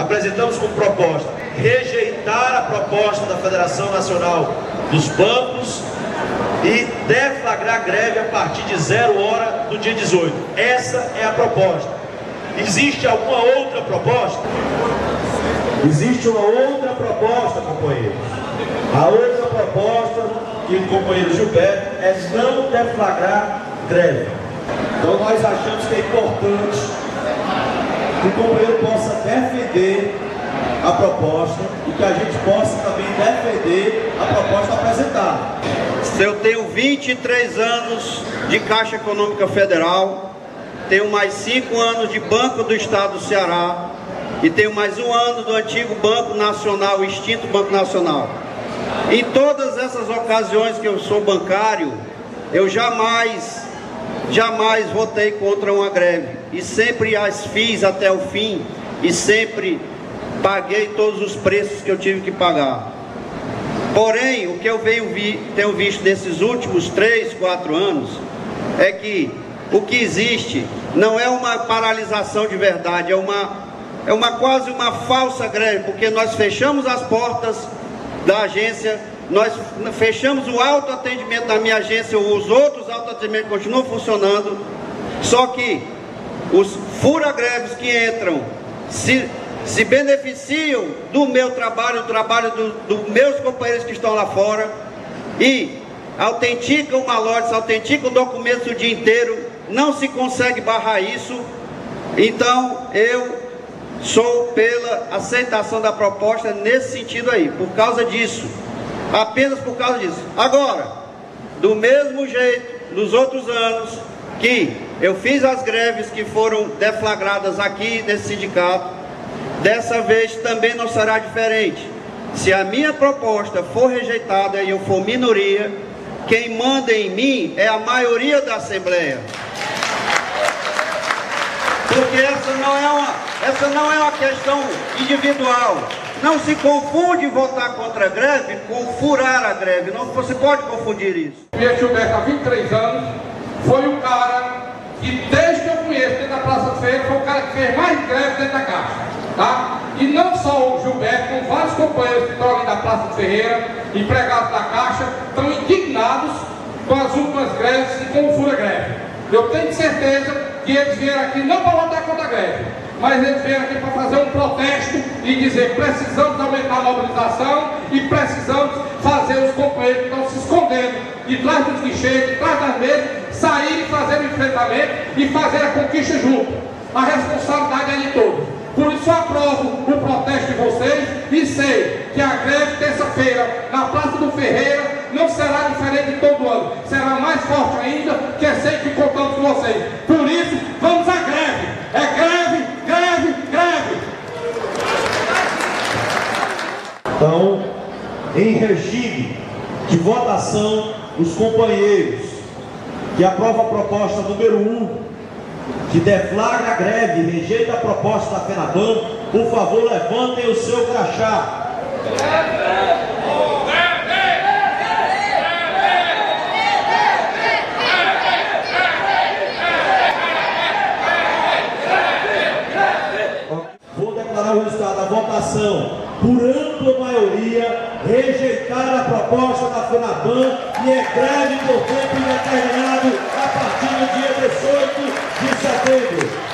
apresentamos como proposta rejeitar a proposta da Federação Nacional dos Bancos e deflagrar greve a partir de 0 hora do dia 18. Essa é a proposta. Existe alguma outra proposta? Existe uma outra proposta, companheiros. A outra proposta que o companheiro Gilberto é não deflagrar greve. Então nós achamos que é importante que o companheiro possa defender a proposta e que a gente possa também defender a proposta apresentada. Eu tenho 23 anos de Caixa Econômica Federal, tenho mais 5 anos de Banco do Estado do Ceará e tenho mais 1 ano do antigo Banco Nacional, extinto Banco Nacional. Em todas essas ocasiões que eu sou bancário, eu jamais votei contra uma greve e sempre as fiz até o fim e sempre paguei todos os preços que eu tive que pagar. Porém, o que eu tenho visto nesses últimos 3, 4 anos é que o que existe não é uma paralisação de verdade, é quase uma falsa greve, porque nós fechamos as portas da agência, nós fechamos o autoatendimento da minha agência, os outros autoatendimentos continuam funcionando, só que os fura-greves que entram se beneficiam do meu trabalho, do trabalho dos meus companheiros que estão lá fora e autenticam malotes, autenticam documentos o dia inteiro, não se consegue barrar isso. Então eu sou pela aceitação da proposta nesse sentido aí, por causa disso, apenas por causa disso. Agora, do mesmo jeito, nos outros anos que eu fiz as greves que foram deflagradas aqui nesse sindicato, dessa vez também não será diferente. Se a minha proposta for rejeitada e eu for minoria, quem manda em mim é a maioria da Assembleia. Porque essa não é uma questão individual. Não se confunde votar contra a greve com furar a greve. Não, você pode confundir isso. O Gilberto, há 23 anos, foi o cara que, desde que eu conheço dentro da Praça de Feira, foi o cara que fez mais greve dentro da Caixa. Tá? E não só o Gilberto, como vários companheiros que estão ali da Praça de Ferreira, empregados da Caixa, estão indignados com as últimas greves e com o fura-greve. Eu tenho certeza que eles vieram aqui não para votar contra a greve, mas eles vieram aqui para fazer um protesto e dizer que precisamos aumentar a mobilização e precisamos fazer os companheiros que estão se escondendo de trás dos guichês, de trás das mesas, sair e fazer o enfrentamento e fazer a conquista junto. A responsabilidade é de todos. Por isso eu aprovo o protesto de vocês e sei que a greve terça-feira na Praça do Ferreira não será diferente de todo ano. Será mais forte ainda, que eu sei que contamos com vocês. Por isso, vamos à greve. É greve, greve, greve. Então, em regime de votação, os companheiros que aprovam a proposta número 1, que deflagra a greve e rejeita a proposta da FENABAN, por favor, levantem o seu crachá. Vou declarar o resultado da votação por ampla maioria, rejeitar a proposta da FENABAN e é greve por tempo indeterminado a partir do dia 18 de setembro.